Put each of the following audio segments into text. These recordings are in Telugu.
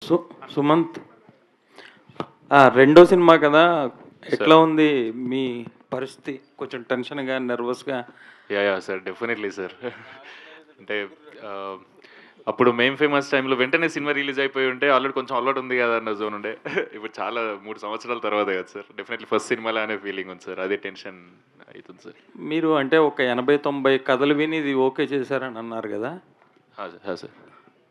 సు సుమంత్ రెండో సినిమా కదా, ఎట్లా ఉంది మీ పరిస్థితి? కొంచెం టెన్షన్గా, నర్వస్గా? Yeah sir, definitely sir. అంటే ఆ, అప్పుడు మేం ఫేమస్ టైంలో వెంటనే సినిమా రిలీజ్ అయిపోయి ఉంటే ఆల్రెడీ కొంచెం అలవాటు ఉంది కదా అన్న జోన్ ఉండే. ఇప్పుడు చాలా 3 సంవత్సరాల తర్వాత కదా సార్, డెఫినెట్లీ ఫస్ట్ సినిమాలో అనే ఫీలింగ్ ఉంది సార్, అదే టెన్షన్ అవుతుంది సార్. మీరు అంటే ఒక 80-90 కథలు విని ఇది ఓకే చేశారని అన్నారు కదా, సార్.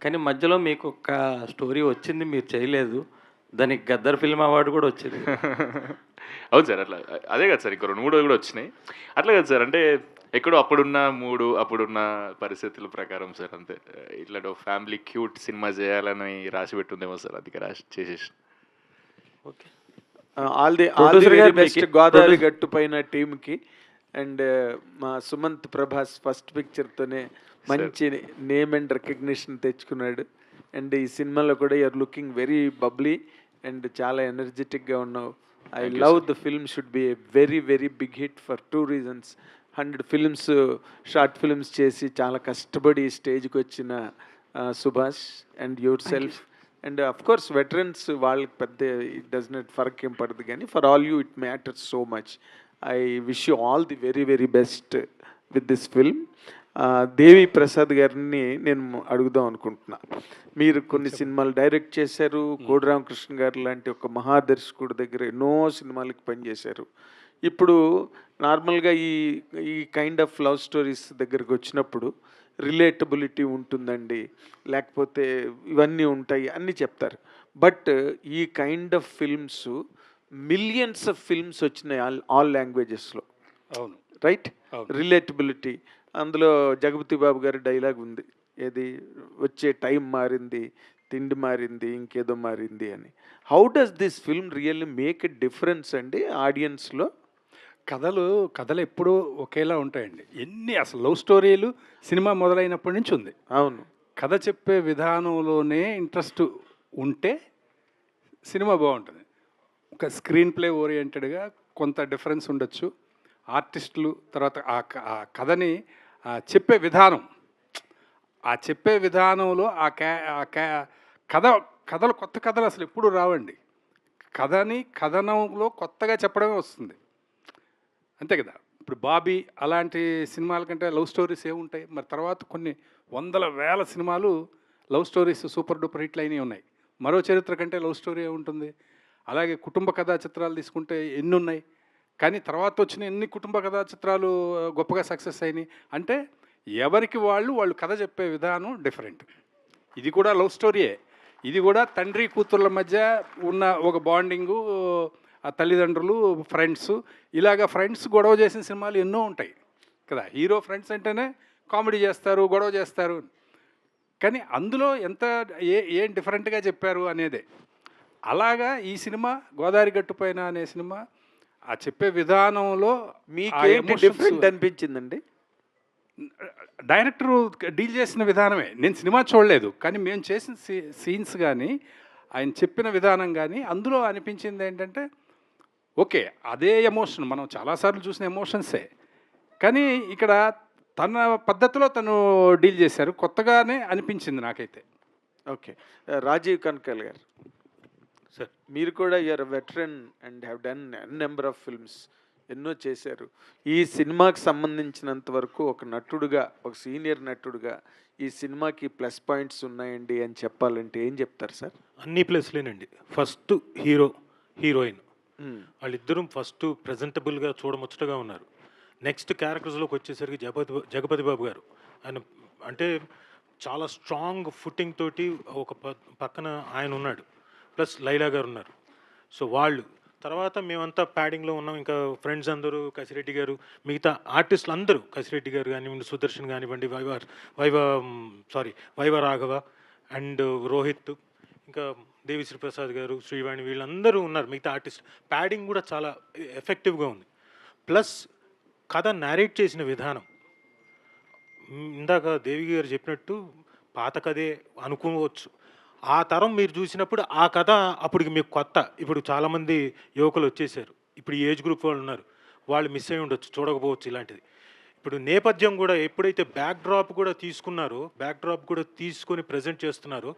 కానీ మధ్యలో మీకు ఒక స్టోరీ వచ్చింది, మీరు చేయలేదు, దానికి గద్దర్ ఫిల్మ్ అవార్డు కూడా వచ్చింది. అవును సార్, అట్లా అదే కదా సార్, ఇంకో 2-3 కూడా వచ్చినాయి. అట్లా కదా సార్, అంటే ఎక్కడో అప్పుడున్న అప్పుడున్న పరిస్థితుల ప్రకారం సార్, అంతే. ఇట్లా ఫ్యామిలీ క్యూట్ సినిమా చేయాలని రాసి పెట్టుందేమో సార్, అందుకే రాసి చేసేసి. Okay, all the best Godavari గట్టు పైన టీమ్కి. అండ్ మా సుమంత్ ప్రభాస్ ఫస్ట్ పిక్చర్తోనే మంచి నేమ్ అండ్ రికగ్నిషన్ తెచ్చుకున్నాడు. అండ్ ఈ సినిమాలో కూడా you are looking very bubbly and చాలా ఎనర్జెటిక్గా ఉన్నావు. I love the film should be a very very big hit for 2 reasons. 100 films, short films చేసి చాలా కష్టపడి స్టేజ్కి వచ్చిన Subhash and yourself. And of course veterans వాళ్ళకి పెద్ద ఇట్ డస్ నాట్ ఫరక్ ఏం పడదు, కానీ for all you it matters so much. I wish you all the very very best with this film. Devi Prasad గారిని నేను అడుగుదాం అనుకుంటున్నా. మీరు కొన్ని సినిమాలు డైరెక్ట్ చేశారు, కోడి రామకృష్ణ గారు లాంటి ఒక మహాదర్శకుడి దగ్గర ఎన్నో సినిమాలకి పనిచేశారు. ఇప్పుడు నార్మల్గా ఈ ఈ కైండ్ ఆఫ్ లవ్ స్టోరీస్ దగ్గరకు వచ్చినప్పుడు రిలేటబిలిటీ ఉంటుందండి, లేకపోతే ఇవన్నీ ఉంటాయి అన్నీ చెప్తారు. బట్ ఈ kind of films millions of films వచ్చినాయి ఆల్ లాంగ్వేజెస్లో. అవును, రైట్. రిలేటబిలిటీ అందులో జగపతి బాబు గారి డైలాగ్ ఉంది, ఏది వచ్చే టైం మారింది, తిండి మారింది, ఇంకేదో మారింది అని. How does this film really make a difference అండి ఆడియన్స్లో? కథలు ఎప్పుడూ ఒకేలా ఉంటాయండి. అసలు లవ్ స్టోరీలు సినిమా మొదలైనప్పటి నుంచి ఉంది. అవును. కథ చెప్పే విధానంలోనే ఇంట్రెస్ట్ ఉంటే సినిమా బాగుంటుంది. ఒక స్క్రీన్ ప్లే ఓరియంటెడ్గా కొంత డిఫరెన్స్ ఉండొచ్చు. ఆర్టిస్టులు తర్వాత ఆ కథని చెప్పే విధానం, చెప్పే విధానంలో కథలు కొత్త కథలు అసలు ఎప్పుడు రావండి. కథనంలో కొత్తగా చెప్పడమే వస్తుంది, అంతే కదా. ఇప్పుడు బాబీ అలాంటి సినిమాల కంటే లవ్ స్టోరీస్ ఏముంటాయి మరి? తర్వాత కొన్ని వేల సినిమాలు లవ్ స్టోరీస్ సూపర్ డూపర్ హిట్లు అయినవి ఉన్నాయి. మరో చరిత్ర కంటే లవ్ స్టోరీ ఏముంటుంది? అలాగే కుటుంబ కథా చిత్రాలు తీసుకుంటే ఎన్ని ఉన్నాయి, కానీ తర్వాత వచ్చిన ఎన్ని కుటుంబ కథా చిత్రాలు గొప్పగా సక్సెస్ అయినాయి అంటే ఎవరికి వాళ్ళు కథ చెప్పే విధానం డిఫరెంట్. ఇది కూడా లవ్ స్టోరీయే. ఇది కూడా తండ్రి కూతుర్ల మధ్య ఉన్న ఒక బాండింగు, ఆ తల్లిదండ్రులు, ఫ్రెండ్స్, ఇలాగ ఫ్రెండ్స్ గొడవ చేసిన సినిమాలు ఎన్నో ఉంటాయి కదా. హీరో ఫ్రెండ్స్ అంటేనే కామెడీ చేస్తారు, గొడవ చేస్తారు, కానీ అందులో ఏం డిఫరెంట్గా చెప్పారు అనేదే. అలాగా ఈ సినిమా గోదావరి గట్టుపైన అనే సినిమా ఆ చెప్పే విధానంలో మీకు డిఫరెంట్ అనిపించిందండి? డైరెక్టర్ డీల్ చేసిన విధానమే. నేను సినిమా చూడలేదు, కానీ మేము చేసిన సీన్స్ కానీ ఆయన చెప్పిన విధానం కానీ అందులో అనిపించింది ఏంటంటే ఓకే, అదే ఎమోషన్ మనం చాలాసార్లు చూసిన ఎమోషన్సే, కానీ ఇక్కడ తన పద్ధతిలో తను డీల్ చేశారు. కొత్తగానే అనిపించింది నాకైతే. ఓకే, రాజీవ్ కనకాల్ గారు సార్, మీరు కూడా you are veteran and have done number of films, ఎన్నో చేశారు. ఈ సినిమాకి సంబంధించినంత వరకు ఒక నటుడుగా, ఒక సీనియర్ నటుడుగా ఈ సినిమాకి ప్లస్ పాయింట్స్ ఉన్నాయండి అని చెప్పాలంటే ఏం చెప్తారు సార్? అన్ని ప్లస్లేనండి. ఫస్ట్ హీరోయిన్ వాళ్ళిద్దరూ ఫస్ట్ ప్రజెంటబుల్గా చూడముచ్చటగా ఉన్నారు. నెక్స్ట్ క్యారెక్టర్స్లోకి వచ్చేసరికి జగపతి బాబు గారు, ఆయన అంటే చాలా స్ట్రాంగ్ ఫుట్టింగ్ తోటి ఒక పక్కన ఆయన ఉన్నాడు, ప్లస్ లైలా గారు ఉన్నారు. సో వాళ్ళు తర్వాత మేమంతా ప్యాడింగ్లో ఉన్నాం. ఇంకా ఫ్రెండ్స్ అందరూ, కసిరెడ్డి గారు, మిగతా ఆర్టిస్టులు అందరూ, కసిరెడ్డి గారు కానివ్వండి, సుదర్శన్ కానివ్వండి, వైవ రాఘవ అండ్ రోహిత్, ఇంకా దేవిశ్రీ ప్రసాద్ గారు, శ్రీవాణి, వీళ్ళందరూ ఉన్నారు. మిగతా ఆర్టిస్ట్ ప్యాడింగ్ కూడా చాలా ఎఫెక్టివ్గా ఉంది. ప్లస్ కథ నేరేట్ చేసిన విధానం, ఇందాక దేవి గారు చెప్పినట్టు పాత కథే అనుకోవచ్చు. ఆ తరం మీరు చూసినప్పుడు ఆ కథ అప్పటికి మీకు కొత్త. ఇప్పుడు చాలామంది యువకులు వచ్చేసారు, ఇప్పుడు ఏజ్ గ్రూప్ వాళ్ళు ఉన్నారు, వాళ్ళు మిస్ అయి ఉండొచ్చు, చూడకపోవచ్చు ఇలాంటిది. ఇప్పుడు నేపథ్యం కూడా ఎప్పుడైతే బ్యాక్ డ్రాప్ కూడా తీసుకున్నారో, బ్యాక్ డ్రాప్ కూడా తీసుకొని ప్రజెంట్ చేస్తున్నారో,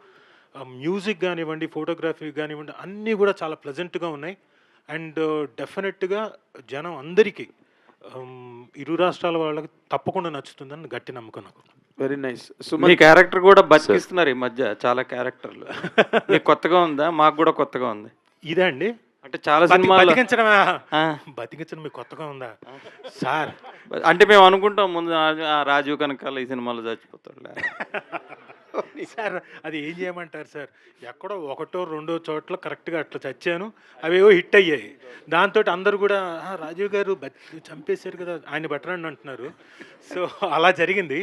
మ్యూజిక్ కానివ్వండి, ఫోటోగ్రఫీ కానివ్వండి, అన్నీ కూడా చాలా ప్లెజెంట్గా ఉన్నాయి. అండ్ డెఫినెట్గా జనం అందరికీ ఇరు రాష్ట్రాల వాళ్ళకి తప్పకుండా నచ్చుతుందని గట్టి నమ్మకం నాకు. Very nice. మీ సుమన్ క్యారెక్టర్ కూడా బతికిస్తున్నారు ఈ మధ్య చాలా క్యారెక్టర్లు. మీకు కొత్తగా ఉందా? మాకు కూడా కొత్తగా ఉంది. ఇదే అండి అంటే చాలా సినిమాలు బతికించడమా? ఆ. బతికించడం మీకు కొత్తగా ఉందా సార్? అంటే మేము అనుకుంటాం ముందు రాజీవ్ కనకాల ఈ సినిమాలో చచ్చిపోతాడు. సార్ అది ఏం చేయమంటారు సార్? ఎక్కడో ఒకటో రెండో చోట్ల కరెక్ట్గా అట్లా చచ్చాను, అవేవో హిట్ అయ్యాయి. దాంతో అందరూ కూడా రాజీవ్ గారు చంపేశారు కదా, ఆయన బెటరండి అంటున్నారు. సో అలా జరిగింది.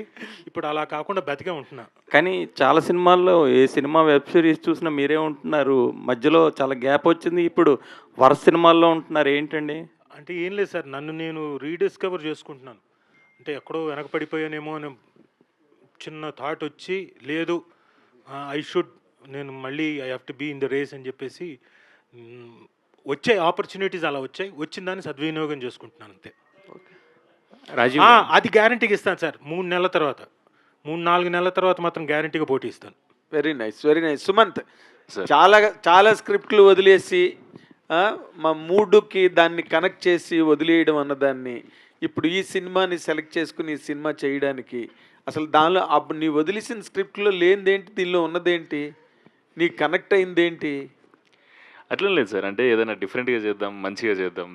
ఇప్పుడు అలా కాకుండా బతికే ఉంటున్నా. కానీ చాలా సినిమాల్లో ఏ సినిమా వెబ్ సిరీస్ చూసినా మీరే ఉంటున్నారు. మధ్యలో చాలా గ్యాప్ వచ్చింది. ఇప్పుడు వరుస సినిమాల్లో ఉంటున్నారు ఏంటండి? అంటే ఏం లేదు సార్, నన్ను నేను రీడిస్కవర్ చేసుకుంటున్నాను. అంటే ఎక్కడో వెనకపడిపోయానేమో అని చిన్న థాట్ వచ్చి, లేదు నేను మళ్ళీ I have to be in the race అని చెప్పేసి వచ్చే ఆపర్చునిటీస్ అలా వచ్చాయి. వచ్చిన దాన్ని సద్వినియోగం చేసుకుంటున్నాను అంతే. రాజీవ్ అది గ్యారంటీగా ఇస్తాను సార్. 3-4 నెలల తర్వాత మాత్రం గ్యారంటీగా పోటీ ఇస్తాను. Very nice, very nice. Sumanth, Sir. చాలా స్క్రిప్ట్లు వదిలేసి మా మూడుకి దాన్ని కనెక్ట్ చేసి వదిలేయడం అన్నదాన్ని ఇప్పుడు ఈ సినిమాని సెలెక్ట్ చేసుకుని ఈ సినిమా చేయడానికి అసలు దానిలో అప్పుడు నీ వదిలేసిన స్క్రిప్ట్లో లేనిదేంటి, దీనిలో ఉన్నదేంటి, నీ కనెక్ట్ అయిందేంటి? అట్లా లేదు సార్. అంటే ఏదైనా డిఫరెంట్గా చేద్దాం, మంచిగా చేద్దాం,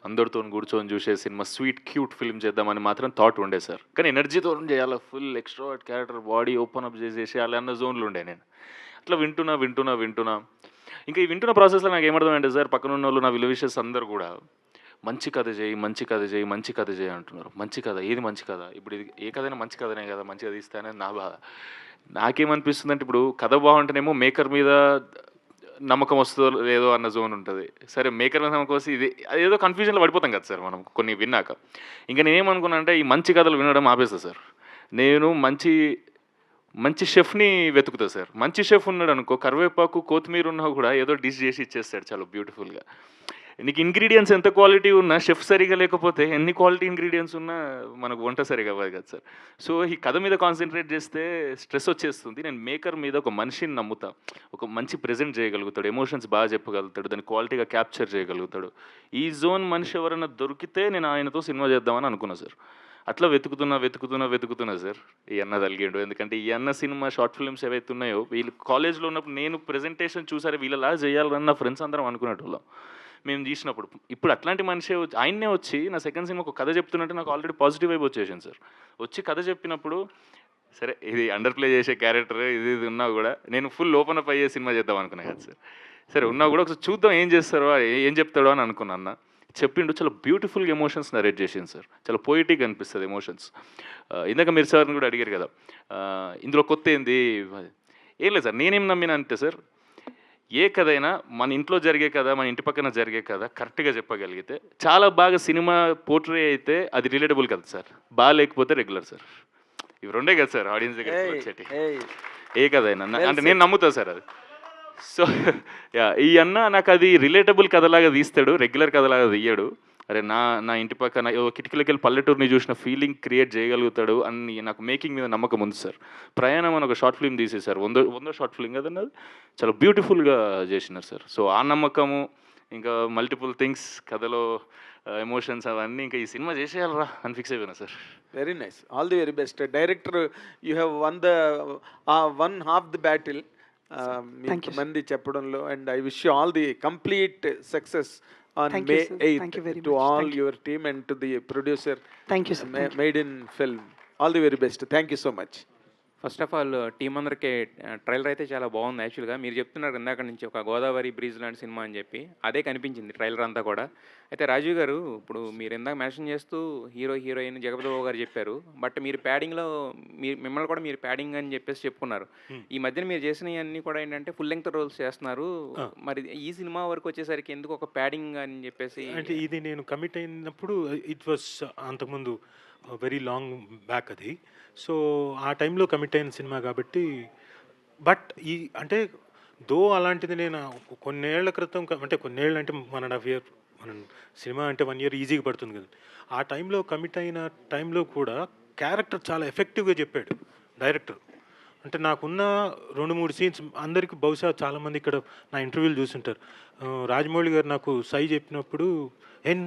అందరితో కూర్చొని చూసే సినిమా, స్వీట్ క్యూట్ ఫిల్మ్ చేద్దామని మాత్రం థాట్ ఉండే సార్. కానీ ఎనర్జీతో చేయాలి, full extrovert character, body open up చేసేయాలి అన్న జోన్లో ఉండే నేను. అట్లా వింటున్నా ఇంకా ఈ వింటున్న ప్రాసెస్లో నాకు ఏమర్థమైంటే సార్, పక్కన ఉన్న వాళ్ళు నా విలువిషెస్ అందరు కూడా మంచి కథ చేయి అంటున్నారు. మంచి కథ ఏది మంచి కథ? ఇప్పుడు ఇది ఏ కథైనా మంచి కథనే కదా, మంచిగా తీస్తానని నా బాధ. నాకేమనిపిస్తుంది అంటే, ఇప్పుడు కథ బాగుంటేనేమో మేకర్ మీద నమ్మకం వస్తుందో లేదో అన్న జోన్ ఉంటుంది. సరే, మేకర్ మీద నమ్మకం వస్తే ఇది అదేదో కన్ఫ్యూజన్లో పడిపోతాం కదా సార్ మనం కొన్ని విన్నాక. ఇంకా నేనేమనుకున్నా అంటే, ఈ మంచి కథలు వినడం ఆపేస్తా సార్. నేను మంచి షెఫ్ని వెతుకుతా సార్. మంచి షెఫ్ ఉన్నాడు అనుకో, కరివేపాకు కొత్తిమీర ఉన్నా కూడా ఏదో డిష్ చేసి ఇచ్చేస్తాడు చాలా బ్యూటిఫుల్గా. నీకు ఇంగ్రీడియంట్స్ ఎంత క్వాలిటీ ఉన్నా, షెఫ్ సరిగా లేకపోతే ఎన్ని క్వాలిటీ ఇంగ్రీడియంట్స్ ఉన్నా మనకు వంట సరిగా అవ్వదు కదా సార్. సో ఈ కథ మీద కాన్సన్ట్రేట్ చేస్తే స్ట్రెస్ వచ్చేస్తుంది. నేను మేకర్ మీద ఒక మనిషిని నమ్ముతా. ఒక మంచి ప్రెజెంట్ చేయగలుగుతాడు, ఎమోషన్స్ బాగా చెప్పగలుగుతాడు, దాన్ని క్వాలిటీగా క్యాప్చర్ చేయగలుగుతాడు. ఈ జోన్ మనిషి ఎవరైనా దొరికితే నేను ఆయనతో సినిమా చేద్దామని అనుకున్నా సార్. అట్లా వెతుకుతున్నా సార్ ఈ అన్న తలిగిండు. ఎందుకంటే ఈ అన్న సినిమా షార్ట్ ఫిల్మ్స్ ఏవైతే ఉన్నాయో, వీళ్ళు కాలేజ్లో ఉన్నప్పుడు నేను ప్రెజెంటేషన్ చూసారు, వీళ్ళలా చేయాలని నా ఫ్రెండ్స్ అందరం అనుకునేటోళ్ళం మేము తీసినప్పుడు. ఇప్పుడు అట్లాంటి మనిషే వచ్చి, ఆయన్నే వచ్చి నా సెకండ్ సినిమా ఒక కథ చెప్తున్నట్టు నాకు ఆల్రెడీ పాజిటివ్ వైబ్ వచ్చేసాను సార్. వచ్చి కథ చెప్పినప్పుడు, సరే ఇది అండర్ ప్లే చేసే క్యారెక్టర్ ఇది ఉన్నా కూడా నేను ఫుల్ ఓపెన్ అప్ అయ్యే సినిమా చేద్దాం అనుకున్నా కదా సార్. సరే ఉన్నా కూడా ఒకసారి చూద్దాం ఏం చెప్తాడో అని అనుకున్నా. అన్న చెప్పిండు, చాలా బ్యూటిఫుల్గా ఎమోషన్స్ నరేట్ చేసింది సార్. చాలా పోయిటిక్ అనిపిస్తుంది ఎమోషన్స్. ఇందాక మీరు సార్ని కూడా అడిగారు కదా, ఇందులో కొత్త ఏంది? ఏం లేదు సార్, నేనేం నమ్మినా అంటే సార్, ఏ కథ అయినా మన ఇంట్లో జరిగే కథ, మన ఇంటి పక్కన జరిగే కథ కరెక్ట్గా చెప్పగలిగితే చాలా బాగా సినిమా పోర్ట్రే అయితే అది రిలేటబుల్ కదా సార్. బాగా లేకపోతే రెగ్యులర్ సార్. ఇవి రెండే కదా సార్ ఆడియన్స్ దగ్గర వచ్చేటి. ఏ కథ అయినా అంటే నేను నమ్ముతా సార్ అది. సో ఈ అన్న నాకు అది రిలేటబుల్ కథలాగా తీస్తాడు, రెగ్యులర్ కథలాగా తీయడు. అరే నా ఇంటి పక్కన కిటికీలకి వెళ్ళి పల్లెటూరుని చూసిన ఫీలింగ్ క్రియేట్ చేయగలుగుతాడు అని నాకు మేకింగ్ మీద నమ్మకం ఉంది సార్. ప్రయాణం అని ఒక షార్ట్ ఫిల్మ్ తీసేశారు, 100 షార్ట్ ఫిల్మ్ కదండి, అది చాలా బ్యూటిఫుల్గా చేసినారు సార్. సో ఆ నమ్మకము, ఇంకా మల్టిపుల్ థింగ్స్ కథలో, ఎమోషన్స్ అవన్నీ ఇంకా ఈ సినిమా చేసేయాలరా అని ఫిక్స్ అయిపోయినా sir. Very nice, all the very best. Director, you have one half the battle మంది చెప్పడంలో, and I wish you all the complete success on May 8th to all your team and to the producer. Thank you, sir. Made in film. All the very best. Thank you so much. First of all team అందరికీ ట్రైలర్ అయితే చాలా బాగుంది. యాక్చువల్గా మీరు చెప్తున్నారు ఇందాక నుంచి ఒక గోదావరి బ్రిడ్జ్ లాంటి సినిమా అని చెప్పి, అదే కనిపించింది ట్రైలర్ అంతా కూడా. అయితే రాజీవ్ గారు, ఇప్పుడు మీరు ఇందాక మెన్షన్ చేస్తూ హీరోయిన్ జగపతి బాబు గారు చెప్పారు, బట్ మీరు ప్యాడింగ్లో మిమ్మల్ని కూడా మీరు ప్యాడింగ్ అని చెప్పేసి చెప్పుకున్నారు. ఈ మధ్యన మీరు చేసినవన్నీ కూడా ఏంటంటే ఫుల్ లెంగ్త్ రోల్స్ చేస్తున్నారు. మరి ఈ సినిమా వరకు వచ్చేసరికి ఎందుకు ఒక ప్యాడింగ్ అని చెప్పేసి? అంటే ఇది నేను కమిట్ అయినప్పుడు ఇట్ వాస్ అంతకుముందు వెరీ లాంగ్ బ్యాక్ అది. సో ఆ టైంలో కమిట్ అయిన సినిమా కాబట్టి. బట్ అంటే అలాంటిది నేను కొన్నేళ్ల క్రితం, అంటే కొన్నేళ్ళు అంటే 1.5 year, మన సినిమా అంటే 1 year ఈజీగా పడుతుంది కదా. ఆ టైంలో కమిట్ అయిన టైంలో కూడా క్యారెక్టర్ చాలా ఎఫెక్టివ్గా చెప్పాడు డైరెక్టర్. అంటే నాకున్న 2-3 సీన్స్ అందరికీ బహుశా చాలామంది ఇక్కడ నా ఇంటర్వ్యూలు చూసుంటారు. రాజమౌళి గారు నాకు సై చెప్పినప్పుడు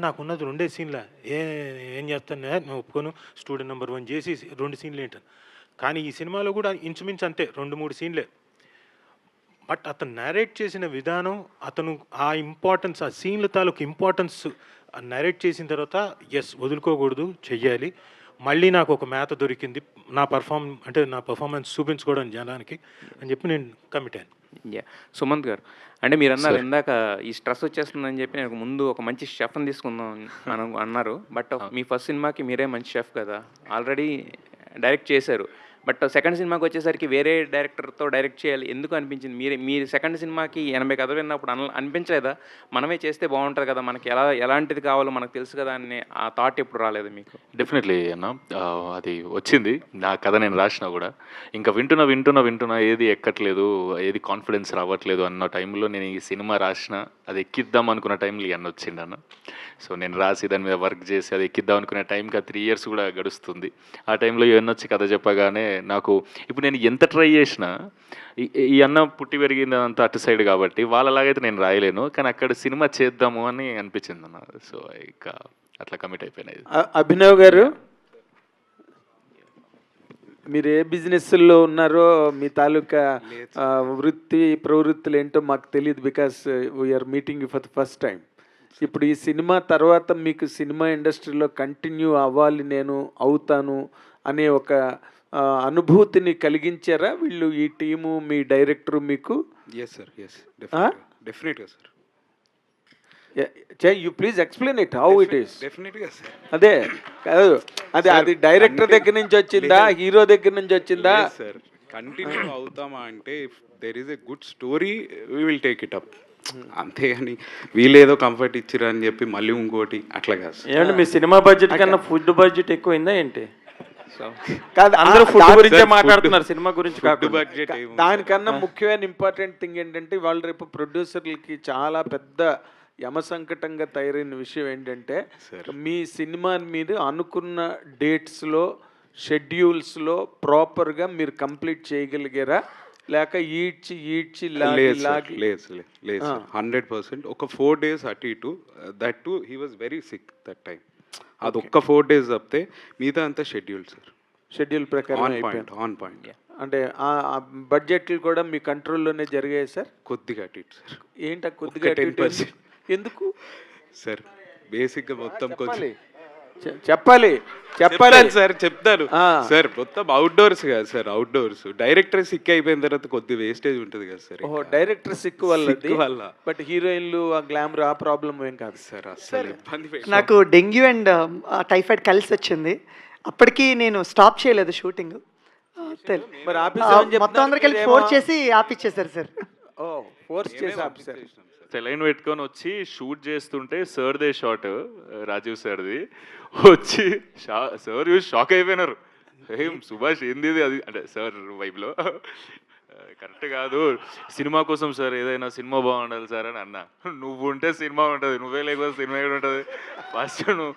నాకున్నది 2 సీన్లా ఏం చేస్తాను నేను ఒప్పుకోను, స్టూడెంట్ నెంబర్ 1 చేసి 2 సీన్లు ఏంటాను. కానీ ఈ సినిమాలో కూడా ఇంచుమించు అంతే 2-3 సీన్లే. బట్ అతను నరేట్ చేసిన విధానం, అతను ఆ ఇంపార్టెన్స్, ఆ సీన్ల తాలూకు ఇంపార్టెన్స్ నరేట్ చేసిన తర్వాత వదులుకోకూడదు, చెయ్యాలి. మళ్ళీ నాకు ఒక మేత దొరికింది నా పర్ఫార్మెన్స్ చూపించుకోవడం జనానికి అని చెప్పి నేను కమిట్ అయ్యాను. సుమంత్ గారు, అంటే మీరు అన్నారు ఇందాక ఈ స్ట్రెస్ వచ్చేస్తుందని చెప్పి నేను ముందు ఒక మంచి షెఫ్ని తీసుకుందాం అని అన్నారు. బట్ మీ ఫస్ట్ సినిమాకి మీరే మంచి షెఫ్ కదా, ఆల్రెడీ డైరెక్ట్ చేశారు. బట్ సెకండ్ సినిమాకి వచ్చేసరికి వేరే డైరెక్టర్తో డైరెక్ట్ చేయాలి ఎందుకు అనిపించింది? మీరు సెకండ్ సినిమాకి 80 కథలు విన్నప్పుడు అనిపించలేదా మనమే చేస్తే బాగుంటుంది కదా, మనకి ఎలాంటిది కావాలో మనకు తెలుసు కదా అని ఆ థాట్ ఎప్పుడు రాలేదు మీకు? డెఫినెట్లీ అన్న, అది వచ్చింది. నా కథ నేను రాసినా కూడా ఇంకా వింటున్నా ఏది ఎక్కట్లేదు, ఏది కాన్ఫిడెన్స్ రావట్లేదు అన్న టైంలో నేను ఈ సినిమా రాసిన, అది ఎక్కిద్దాం అనుకున్న టైంలో ఇవన్నీ వచ్చింది అన్న. సో నేను రాసి దాని మీద వర్క్ చేసి అది ఎక్కిద్దాం అనుకునే టైంకి 3 years కూడా గడుస్తుంది. ఆ టైంలో ఇవన్నీ వచ్చి కథ చెప్పగానే నాకు ఇప్పుడు నేను ఎంత ట్రై చేసినా ఈ అన్న పుట్టి పెరిగింది అంతా అటు సైడ్ కాబట్టి వాళ్ళలాగైతే నేను రాయలేను, కానీ అక్కడ సినిమా చేద్దాము అని అనిపించింది అన్న. సో ఇక అట్లా కమిట్ అయిపోయినాయి. అభినవ్ గారు, మీరు ఏ బిజినెస్లో ఉన్నారో మీ తాలూకా వృత్తి ప్రవృత్తులు ఏంటో మాకు తెలియదు, because we are meeting for the first time. ఇప్పుడు ఈ సినిమా తర్వాత మీకు సినిమా ఇండస్ట్రీలో కంటిన్యూ అవ్వాలి, నేను అవుతాను అనే ఒక అనుభూతిని కలిగించారా వీళ్ళు, ఈ టీము, మీ డైరెక్టరు మీకు? ఎస్ సార్, ఎస్ డెఫినెట్గా sir. You please explain it how it is. డెఫినెట్గా సార్. అదే కాదు, అది డైరెక్టర్ దగ్గర నుంచి వచ్చిందా, హీరో దగ్గర నుంచి వచ్చిందా? సార్ కంటిన్యూ అవుతామా అంటే if there is a good story we will take it up, అంతేగాని వీళ్ళేదో కంఫర్ట్ ఇచ్చిరా అని చెప్పి మళ్ళీ ఇంకోటి అట్లా కాదు. ఏమంటే మీ సినిమా బడ్జెట్ కన్నా ఫుడ్ బడ్జెట్ ఎక్కువైందా ఏంటి? కాదు, అందరూ ఫుడ్ గురించే మాట్లాడుతున్నారు, సినిమా గురించి కాదు. బడ్జెట్ దానికన్నా ముఖ్యమైన ఇంపార్టెంట్ థింగ్ ఏంటంటే ఇవాళ రేపు ప్రొడ్యూసర్లకి చాలా పెద్ద యమసంకటంగా తయారైన విషయం ఏంటంటే మీ సినిమా మీరు అనుకున్న డేట్స్లో, షెడ్యూల్స్లో ప్రాపర్గా మీరు కంప్లీట్ చేయగలిగారా, లేక ఈడ్చి లాగి? లేదు 100%. ఒక 4 days అటు ఇటు, that to he was very sick that time. అది ఒక్క 4 days తప్పితే మిగతా అంతా షెడ్యూల్ సార్, షెడ్యూల్ ప్రకారం ఆన్ పాయింట్. అంటే ఆ బడ్జెట్లు కూడా మీ కంట్రోల్లోనే జరిగాయి సార్? కొద్దిగా అటు ఇటు సార్. ఏంటా కొద్దిగా 10%? ఎందుకు సార్ బేసిక్గా మొత్తం కొంచెం చెప్పాలి సార్, చెప్తాను సార్. మొత్తం అవుట్డోర్స్ కదా సార్, అవుట్డోర్స్. డైరెక్టర్ సిక్ అయిపోయిన తర్వాత కొద్ది వేస్టేజ్ ఉంటుంది కదా సార్. ఓహో, డైరెక్టర్ సిక్ వల్ల. బట్ హీరోయిన్లు ఆ గ్లామర్ ఆ ప్రాబ్లం ఏం కాదు సార్, అసలు ఇబ్బంది. నాకు డెంగ్యూ అండ్ టైఫాయిడ్ కలిసి వచ్చింది, అప్పటికి నేను స్టాప్ చేయలేదు షూటింగ్. మరి ఆఫీసర్ మొత్తం అందరికి వెళ్ళి ఫోర్స్ చేసి ఆపిచ్చేసారు సార్. ఓ, ఫోర్స్ చేసి ఆఫీసర్ సెలైన్ పెట్టుకొని వచ్చి షూట్ చేస్తుంటే సార్దే షాట్, రాజీవ్ సార్ది వచ్చి సార్ చూసి షాక్ అయిపోయినారు. ఏం సుభాష్ ఏంది అది అంటే సార్ వైబ్లో కరెక్ట్ కాదు, సినిమా కోసం సార్, ఏదైనా సినిమా బాగుండాలి సార్ అని అన్నా. నువ్వు ఉంటే సినిమా ఉంటుంది, నువ్వే లేకపోతే సినిమా కూడా ఉంటుంది. ఫస్ట్ నువ్వు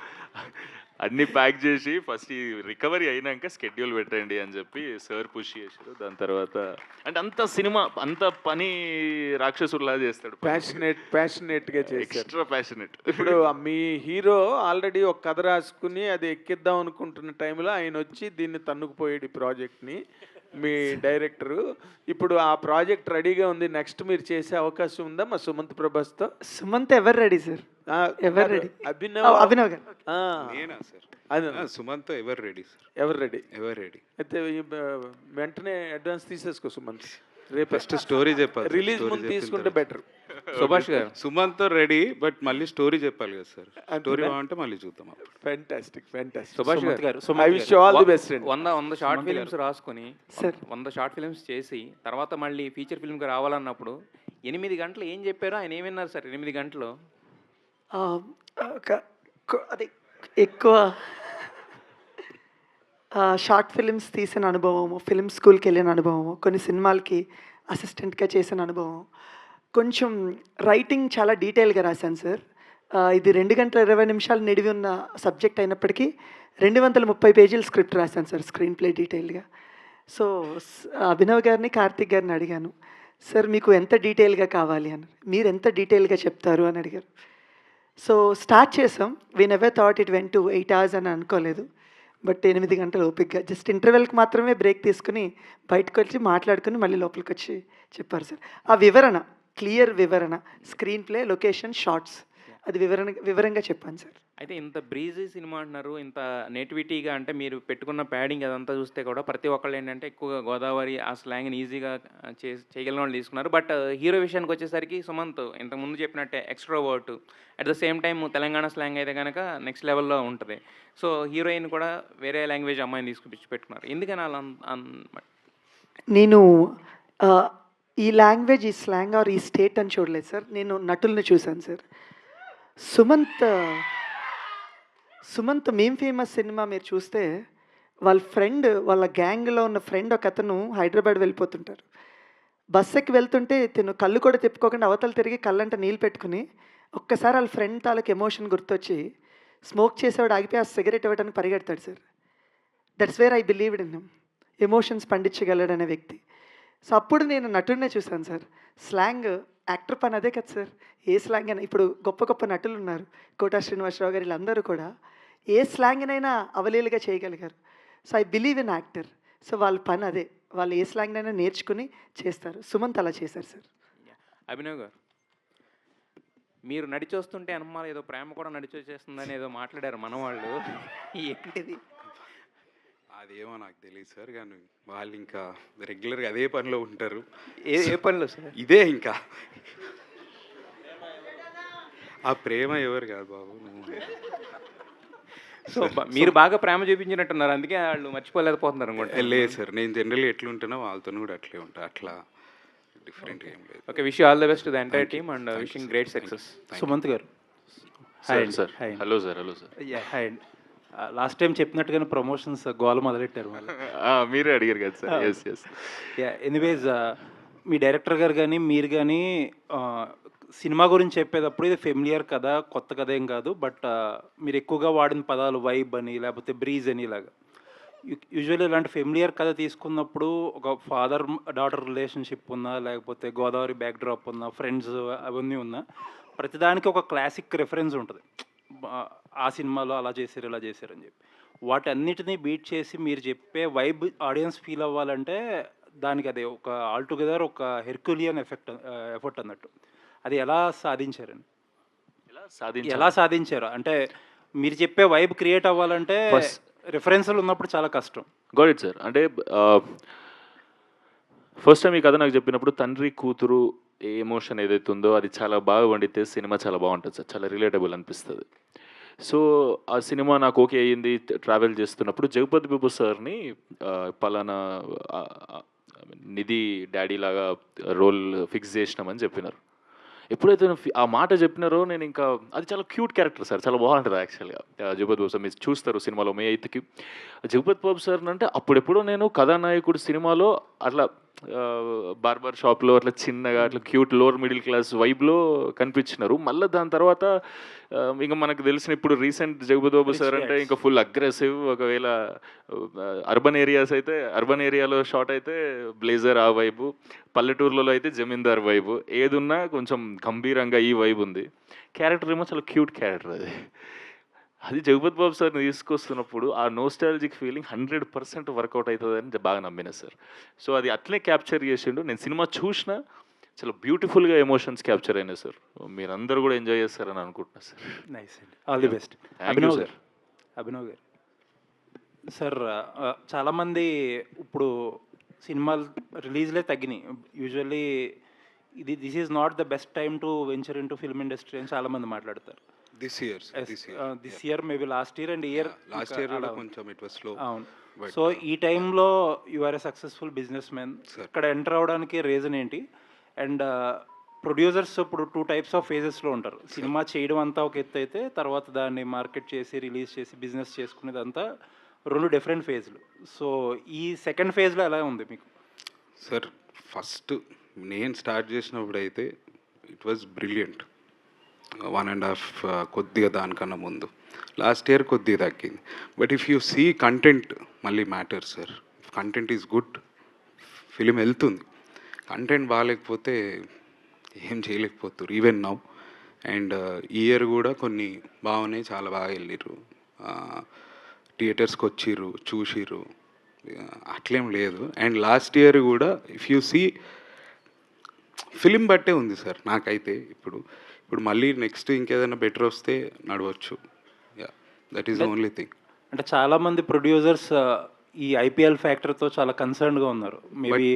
అన్నీ ప్యాక్ చేసి ఫస్ట్ ఈ రికవరీ అయినాక స్కెడ్యూల్ పెట్టండి అని చెప్పి సార్ పుష్ చేశారు. దాని తర్వాత అంటే అంత సినిమా అంత పని రాక్షసులా చేస్తాడు, ప్యాషనేట్గా చేస్తాడు, ఎక్స్ట్రా ప్యాషనేట్. ఇప్పుడు మీ హీరో ఆల్రెడీ ఒక కథ రాసుకుని అది ఎక్కిద్దాం అనుకుంటున్న టైంలో ఆయన వచ్చి దీన్ని తన్నుకుపోయాడు ఈ ప్రాజెక్ట్ని. మీ డైరెక్టరు ఇప్పుడు ఆ ప్రాజెక్ట్ రెడీగా ఉంది, నెక్స్ట్ మీరు చేసే అవకాశం ఉందా మా సుమంత్ ప్రభాస్తో? సుమంత్ ఎవరు రెడీ సార్? ఎవరు రెడీ? అభినవ్ గారు. నేనా సార్? సుమంత్ ఎవరు రెడీ సార్? ఎవరు రెడీ అయితే వెంటనే అడ్వాన్స్ తీసేసుకో సుమంత్. రేపు ఫస్ట్ స్టోరీ చెప్పాలి, రిలీజ్ ముందు తీసుకుంటే బెటర్. సుభాష్ గారు, సుమంత్ రెడీ, బట్ మళ్ళీ స్టోరీ చెప్పాలి కదా సార్. స్టోరీ బాగుంటే మళ్ళీ చూద్దాం. ఫ్యాంటాస్టిక్. సుభాష్ గారు, I wish you all the best. 100 short films రాసుకొని 100 షార్ట్ ఫిల్మ్స్ చేసి తర్వాత మళ్ళీ ఫీచర్ ఫిల్మ్కి రావాలన్నప్పుడు 8 గంటలు ఏం చెప్పారో ఆయన ఏమన్నారు సార్? 8 గంటలు అది ఎక్కువ షార్ట్ ఫిలిమ్స్ తీసిన అనుభవము, ఫిలిం స్కూల్కి వెళ్ళిన అనుభవము, కొన్ని సినిమాలకి అసిస్టెంట్గా చేసిన అనుభవం, కొంచెం రైటింగ్ చాలా డీటెయిల్గా రాశాను సార్. ఇది 2 గంటల 20 నిమిషాలు నిడివి ఉన్న సబ్జెక్ట్ అయినప్పటికీ 230 పేజీల స్క్రిప్ట్ రాశాను సార్, స్క్రీన్ ప్లే డీటెయిల్గా. సో అభినవ్ గారిని కార్తిక్ గారిని అడిగాను, సార్ మీకు ఎంత డీటెయిల్గా కావాలి అని. మీరు ఎంత డీటెయిల్గా చెప్తారు అని అడిగారు. సో స్టార్ట్ చేసాం. We never thought it went to 8 hours అని అనుకోలేదు. బట్ 8 గంటలు ఓపిక్గా జస్ట్ ఇంటర్వెల్కి మాత్రమే బ్రేక్ తీసుకుని బయటకు వచ్చి మాట్లాడుకుని మళ్ళీ లోపలికి వచ్చి చెప్పారు సార్. ఆ వివరణ, క్లియర్ వివరణ, స్క్రీన్ ప్లే, లొకేషన్, షార్ట్స్, అది వివరంగా చెప్పాను సార్. అయితే ఇంత బ్రీజీ సినిమా అంటున్నారు, ఇంత నేటివిటీగా, అంటే మీరు పెట్టుకున్న ప్యాడింగ్ అదంతా చూస్తే కూడా ప్రతి ఒక్కళ్ళు ఏంటంటే ఎక్కువగా గోదావరి ఆ స్లాంగ్ని ఈజీగా చేయగలిగిన వాళ్ళు తీసుకున్నారు. బట్ హీరో విషయానికి వచ్చేసరికి సుమంత్ ఇంతకుముందు చెప్పినట్టే extrovert, at the same time Telangana slang అయితే కనుక నెక్స్ట్ లెవెల్లో ఉంటుంది. సో హీరోయిన్ కూడా వేరే లాంగ్వేజ్ అమ్మాయిని తీసుకుపిచ్చి పెట్టుకున్నారు. ఎందుకని అలా నేను ఈ లాంగ్వేజ్, ఈ స్లాంగ్ ఆర్ ఈ స్టేట్ అని చూడలేదు సార్. నేను నటుల్ని చూశాను సార్. సుమంత్ మేం ఫేమస్ సినిమా మీరు చూస్తే వాళ్ళ ఫ్రెండ్, వాళ్ళ గ్యాంగ్లో ఉన్న ఫ్రెండ్ ఒక అతను హైదరాబాద్ వెళ్ళిపోతుంటారు. బస్ ఎక్కి వెళ్తుంటే తిను కళ్ళు కూడా తిప్పుకోకుండా అవతల తిరిగి కళ్ళంట నీళ్ళు పెట్టుకుని ఒక్కసారి వాళ్ళ ఫ్రెండ్ తాలూకు ఎమోషన్ గుర్తొచ్చి స్మోక్ చేసేవాడు ఆగిపోయి ఆ సిగరెట్ ఇవ్వడానికి పరిగెడతాడు sir. That's where I believed in him. Emotions పండించగలడనే వ్యక్తి. సో అప్పుడు నేను నటుడినే చూశాను సార్. స్లాంగ్ యాక్టర్ పని అదే కదా సార్. ఏ స్లాంగ్ అయినా, ఇప్పుడు గొప్ప గొప్ప నటులు ఉన్నారు, కోటా శ్రీనివాసరావు గారు, వీళ్ళందరూ కూడా ఏ స్లాంగ్నైనా అవలీలుగా చేయగలిగారు. So I believe in actor. So వాళ్ళ పని అదే, వాళ్ళు ఏ స్లాంగ్నైనా నేర్చుకుని చేస్తారు. సుమంత్ అలా చేశారు సార్. అభినవ్ గారు, మీరు నడిచొస్తుంటే అనుమానం ఏదో ప్రేమ కూడా నడిచొచ్చేస్తుందని ఏదో మాట్లాడారు మనవాళ్ళు, ఏంటిది? అదేమో నాకు తెలియదు సార్, కానీ వాళ్ళు ఇంకా రెగ్యులర్గా అదే పనిలో ఉంటారు. ఏ పనిలో సార్? ఇదే ఇంకా ఆ ప్రేమ ఎవరు కాదు బాబు. సో మీరు బాగా ప్రేమ చూపించినట్టున్నారు, అందుకే వాళ్ళు మర్చిపోలేకపోతున్నారు అనుకుంటా. లేదు సార్, నేను జనరల్గా ఎట్లుంటానో వాళ్ళతో కూడా అట్లే ఉంటా, అట్లా డిఫరెంట్గా ఏం లేదు. Okay, wish all the best to the entire team and wishing great success. Sumanth గారు, hi sir. Hello sir. Hi అండి. లాస్ట్ టైం చెప్పినట్టుగానే ప్రమోషన్స్ గోల మొదలెట్టారు వాళ్ళు. మీరే అడిగారు కదా సార్. ఎస్. ఎనీవేస్, మీ డైరెక్టర్ గారు కానీ మీరు కానీ సినిమా గురించి చెప్పేటప్పుడు ఇది ఫెమిలియర్ కథ, కొత్త కథ ఏం కాదు. బట్ మీరు ఎక్కువగా వాడిన పదాలు వైబ్ అని, లేకపోతే బ్రీజ్ అని, ఇలాగా యూజువల్లీ ఇలాంటి ఫెమిలియర్ కథ తీసుకున్నప్పుడు ఒక ఫాదర్ డాటర్ రిలేషన్షిప్ ఉన్నా, లేకపోతే గోదావరి బ్యాక్ డ్రాప్ ఉన్నా, ఫ్రెండ్స్ అవన్నీ ఉన్నా, ప్రతిదానికి ఒక క్లాసిక్ రెఫరెన్స్ ఉంటుంది. ఆ సినిమాలో అలా చేశారు, ఇలా చేశారు అని చెప్పి వాటన్నిటినీ బీట్ చేసి మీరు చెప్పే వైబ్ ఆడియన్స్ ఫీల్ అవ్వాలంటే దానికి అది ఒక ఆల్టుగెదర్ ఒక హెర్క్యులియన్ ఎఫర్ట్ అన్నట్టు. అది ఎలా సాధించారండి? ఎలా సాధించారు అంటే మీరు చెప్పే వైబ్ క్రియేట్ అవ్వాలంటే రిఫరెన్స్లు ఉన్నప్పుడు చాలా కష్టం. Got it sir. అంటే ఫస్ట్ టైం ఈ కథ నాకు చెప్పినప్పుడు తండ్రి కూతురు ఏ ఎమోషన్ ఏదైతే ఉందో అది చాలా బాగా వండితే సినిమా చాలా బాగుంటుంది సార్, చాలా రిలేటబుల్ అనిపిస్తుంది. సో ఆ సినిమా నాకు ఓకే అయ్యింది. ట్రావెల్ చేస్తున్నప్పుడు జగపతి బాబు సార్ని పలానా నిధి డాడీ లాగా రోల్ ఫిక్స్ చేసినామని చెప్పినారు. ఎప్పుడైతే ఆ మాట చెప్పినారో నేను ఇంకా, అది చాలా క్యూట్ క్యారెక్టర్ సార్, చాలా బాగుంటుంది యాక్చువల్గా. జగపతి బాబు సార్ మీరు చూస్తారు సినిమాలో May 8th జగపతి బాబు సార్ అంటే అప్పుడెప్పుడో నేను కథానాయకుడు సినిమాలో అట్లా బార్బర్ షాప్లో అట్లా చిన్నగా అట్లా క్యూట్ లోవర్ మిడిల్ క్లాస్ వైబ్లో కనిపించినారు. మళ్ళీ దాని తర్వాత ఇంకా మనకు తెలిసిన ఇప్పుడు రీసెంట్ జగపతి బాబు సార్ అంటే ఇంకా ఫుల్ అగ్రెసివ్. ఒకవేళ అర్బన్ ఏరియాలో షాట్ అయితే బ్లేజర్ ఆ వైబు, పల్లెటూర్లలో అయితే జమీందార్ వైబు, ఏదున్నా కొంచెం గంభీరంగా ఈ వైబ్ ఉంది. క్యారెక్టర్ ఏమో చాలా క్యూట్ క్యారెక్టర్. అది జగపతి బాబు సార్ని తీసుకొస్తున్నప్పుడు ఆ నోస్టాలజిక్ ఫీలింగ్ 100% వర్కౌట్ అవుతుందని బాగా నమ్మిన సార్. సో అది అట్లే క్యాప్చర్ చేసిండు. నేను సినిమా చూసినా చాలా బ్యూటిఫుల్గా ఎమోషన్స్ క్యాప్చర్ అయినాయి సార్. మీరందరూ కూడా ఎంజాయ్ చేస్తారని అనుకుంటున్నా సార్. నైస్ అండి, all the best. Abhinav garu sir, చాలామంది ఇప్పుడు సినిమాలు రిలీజ్లే తగ్గినాయి. Usually this is not the best time to venture into film industry అని చాలామంది మాట్లాడతారు. This year maybe last year and last year కొంచెం ఇట్ వాస్ స్లో. అవును. సో ఈ టైంలో you are a successful businessman. ఇక్కడ ఎంటర్ అవడానికి రీజన్ ఏంటి? అండ్ ప్రొడ్యూసర్స్ ఇప్పుడు 2 types ఆఫ్ ఫేజెస్లో ఉంటారు. సినిమా చేయడం అంతా ఒక ఎత్తు అయితే, తర్వాత దాన్ని మార్కెట్ చేసి రిలీజ్ చేసి బిజినెస్ చేసుకునేదంతా 2 డిఫరెంట్ ఫేజ్లు. సో ఈ సెకండ్ ఫేజ్లో ఎలా ఉంది మీకు? సార్ ఫస్ట్ నేను స్టార్ట్ చేసినప్పుడు అయితే ఇట్ వాజ్ బ్రిలియంట్. 1.5 కొద్దిగా దానికన్నా ముందు, లాస్ట్ ఇయర్ కొద్దిగా తగ్గింది. But if you see content మళ్ళీ matter sir. Content is good, film వెళ్తుంది. కంటెంట్ బాగాలేకపోతే ఏం చేయలేకపోతారు ఈవెన్ నౌ. అండ్ ఈ ఇయర్ కూడా కొన్ని బాగున్నాయి, చాలా బాగా వెళ్ళిర్రు, థియేటర్స్కి వచ్చిర్రు, చూసిర్రు, అట్లేం లేదు. అండ్ లాస్ట్ ఇయర్ కూడా ఇఫ్ యూ సీ ఫిలిం బట్టే ఉంది సార్ నాకైతే. ఇప్పుడు మళ్ళీ నెక్స్ట్ ఇంకేదైనా బెటర్ వస్తే నడవచ్చు. Yeah, that is the only thing. అంటే చాలామంది ప్రొడ్యూసర్స్ ఈ ఐపీఎల్ ఫ్యాక్టర్తో చాలా కన్సర్న్గా ఉన్నారు. మేబీ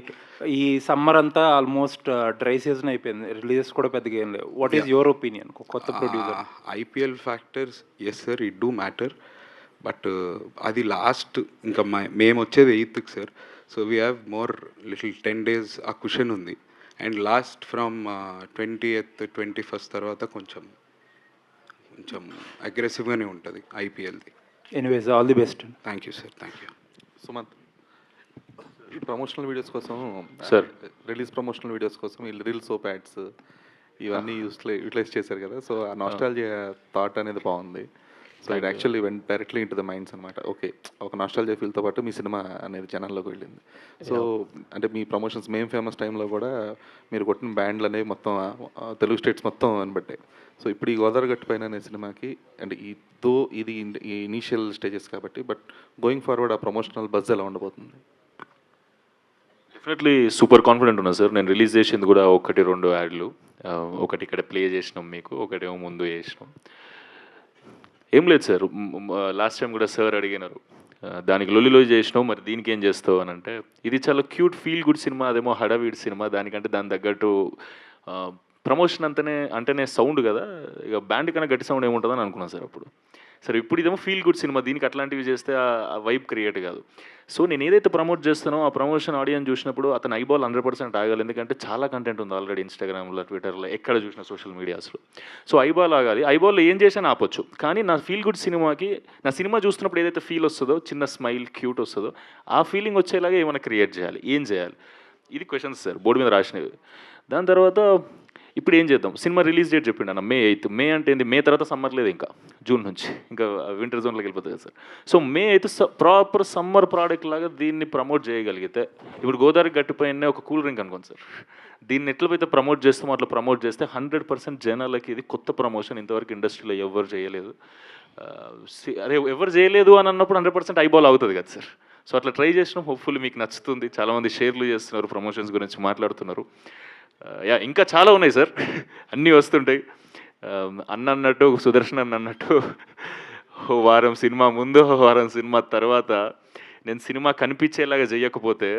ఈ సమ్మర్ అంతా ఆల్మోస్ట్ డ్రై సీజన్ అయిపోయింది, రిలీజెస్ కూడా పెద్దగా ఏం లేవు. వాట్ ఈస్ యువర్ ఒపీనియన్ కొత్త producer? IPL factors yes sir, it do matter. But అది లాస్ట్ ఇంకా మేము వచ్చేది 8th సార్. So we have more little 10 days ఆ క్వశ్చన్ ఉంది. And last from 20th 21st తర్వాత కొంచెం అగ్రెసివ్గానే ఉంటుంది ఐపీఎల్ది. Anyways all the best. Thank you sir, thank you. Sumanth, ఈ ప్రమోషనల్ వీడియోస్ కోసం సార్, రిలీజ్ ప్రమోషనల్ వీడియోస్ కోసం ఈ రీల్ సోప్ యాడ్స్ ఇవన్నీ యూటిలైజ్ చేశారు కదా. సో ఆ నాస్టాలజియా థాట్ అనేది బాగుంది. So it actually vent directly into the minds అనమాట. ఓకే, ఒక నాస్టాలజియా ఫీల్తో పాటు మీ సినిమా అనేది జనాల్లోకి వెళ్ళింది. సో అంటే మీ ప్రమోషన్స్ మేం ఫేమస్ టైంలో కూడా మీరు కొట్టిన బ్యాండ్లు అనేవి మొత్తం తెలుగు స్టేట్స్ మొత్తం అనిబట్టాయి. సో ఇప్పుడు ఈ గోదావరి గట్టు పైన అనే సినిమాకి అంటే ఇది ఈ ఇనీషియల్ స్టేజెస్ కాబట్టి, బట్ గోయింగ్ ఫార్వర్డ్ ఆ ప్రమోషనల్ బజ్ ఎలా ఉండబోతుంది? డెఫినెట్లీ సూపర్ కాన్ఫిడెంట్ ఉన్నా సార్. నేను రిలీజ్ చేసింది కూడా 1-2 యాడ్లు. ఒకటి ఇక్కడ ప్లే చేసినాం మీకు, ఒకటేమో ముందు చేసినాం. ఏం లేదు సార్, లాస్ట్ టైం కూడా సార్ అడిగినారు దానికి లొల్లి చేసినావు, మరి దీనికి ఏం చేస్తావు అని. అంటే ఇది చాలా క్యూట్ ఫీల్ గుడ్ సినిమా, అదేమో హడావిడి సినిమా. దానికంటే దాని తగ్గట్టు ప్రమోషన్ అంటేనే సౌండ్ కదా, ఇక బ్యాండ్ కన్నా గట్టి సౌండ్ ఏముంటుందని అనుకున్నాను సార్ అప్పుడు. సరే ఇప్పుడు ఇదేమో ఫీల్ గుడ్ సినిమా, దీనికి అట్లాంటివి చేస్తే ఆ వైబ్ క్రియేట్ కాదు. సో నేను ఏదైతే ప్రమోట్ చేస్తానో ఆ ప్రమోషన్ ఆడియన్స్ చూసినప్పుడు అతను ఐబాల్ 100% ఆగాలి. ఎందుకంటే చాలా కంటెంట్ ఉంది ఆల్రెడీ ఇన్స్టాగ్రామ్లో, ట్విట్టర్లో, ఎక్కడ చూసిన సోషల్ మీడియాస్లో. సో ఐబాల్ ఆగాలి. ఐబాల్లో ఏం చేసినా ఆపొచ్చు, కానీ నా ఫీల్ గుడ్ సినిమాకి నా సినిమా చూస్తున్నప్పుడు ఏదైతే ఫీల్ వస్తుందో, చిన్న స్మైల్ క్యూట్ వస్తుందో, ఆ ఫీలింగ్ వచ్చేలాగా ఏమైనా క్రియేట్ చేయాలి. ఏం చేయాలి, ఇది క్వశ్చన్స్ సార్ బోర్డు మీద రాసినవి. దాని తర్వాత ఇప్పుడు ఏం చేద్దాం, సినిమా రిలీజ్ డేట్ చెప్పిండు అన్న May 8th. మే అంటే ఏంది, మే తర్వాత సమ్మర్ లేదు, ఇంకా జూన్ నుంచి ఇంకా వింటర్ జోన్లోకి వెళ్ళిపోతుంది కదా sir. So May 8th proper summer product లాగా దీన్ని ప్రమోట్ చేయగలిగితే, ఇప్పుడు గోదావరి గట్టిపైనే ఒక కూల్ డ్రింక్ అనుకోండి సార్, దీన్ని ఎట్లయితే ప్రమోట్ చేస్తామో అట్లా ప్రమోట్ చేస్తే 100% జనాలకి ఇది కొత్త ప్రమోషన్, ఇంతవరకు ఇండస్ట్రీలో ఎవరు చేయలేదు. అదే ఎవరు చేయలేదు అని అన్నప్పుడు 100% ఐబాల్ అవుతుంది కదా సార్. సో అట్లా ట్రై చేసినాం, హోప్ఫుల్లీ మీకు నచ్చుతుంది. చాలామంది షేర్లు చేస్తున్నారు, ప్రమోషన్స్ గురించి మాట్లాడుతున్నారు. యా, ఇంకా చాలా ఉన్నాయి సార్, అన్నీ వస్తుంటాయి. అన్నట్టు సుదర్శన్ అన్నట్టు వారం సినిమా ముందు, వారం సినిమా తర్వాత నేను సినిమా కనిపించేలాగా చేయకపోతే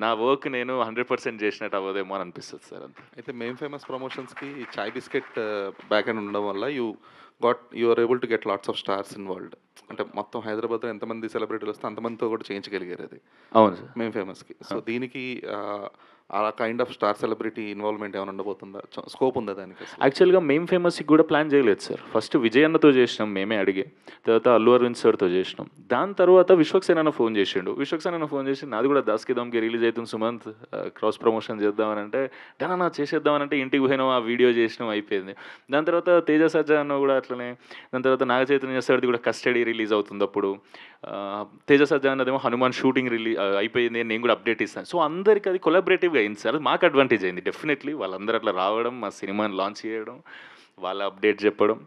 నా వర్క్ నేను 100% చేసినట్టు అవ్వదేమో అని అనిపిస్తుంది సార్. అంతే. అయితే మెయిన్ ఫేమస్ ప్రమోషన్స్కి చాయ్ బిస్కెట్ బ్యాక్ అండ్ ఉండడం వల్ల you are able to get lots of stars involved. అంటే మొత్తం హైదరాబాద్లో ఎంతమంది సెలబ్రిటీలు వస్తే అంతమందితో కూడా చేయించగలిగారు అది. అవును సార్, మెయిన్ ఫేమస్కి. సో దీనికి ఆ kind of star celebrity involvement ఏమైనా ఉండబోతుందా, స్కోప్ ఉందా దానికి? యాక్చువల్గా మెయిన్ ఫేమస్కి కూడా ప్లాన్ చేయలేదు సార్. ఫస్ట్ విజయ్ అన్నతో చేసినాం, మేమే అడిగి. తర్వాత అల్లు అరవింద్ సార్తో చేసినాం. దాని తర్వాత విశ్వక్సేన ఫోన్ చేసిండు. విశ్వక్సేన ఫోన్ చేసి నాది కూడా దాస్కి దామ్కి రిలీజ్ అవుతుంది సుమంత్, క్రాస్ ప్రమోషన్ చేద్దామని అంటే, డనా చేసేద్దామనంటే ఇంటికి పోయినాం, ఆ వీడియో చేసినాం, అయిపోయింది. దాని తర్వాత తేజ సజ్జా అన్న కూడా అట్లనే. దాని తర్వాత నాగ చైతన్య సార్ది కూడా కస్టడీ రిలీజ్ అవుతుంది అప్పుడు. తేజ సజ్జా అన్నదేమో హనుమాన్ షూటింగ్ అయిపోయింది, నేను కూడా అప్డేట్ ఇస్తాను. సో అందరికీ అది కొలాబరేటివ్గా అయింది సార్, మాకు అడ్వాంటేజ్ అయింది డెఫినెట్లీ. వాళ్ళందరూ అట్లా రావడం, మా సినిమాని లాంచ్ చేయడం, వాళ్ళ అప్డేట్ చెప్పడం,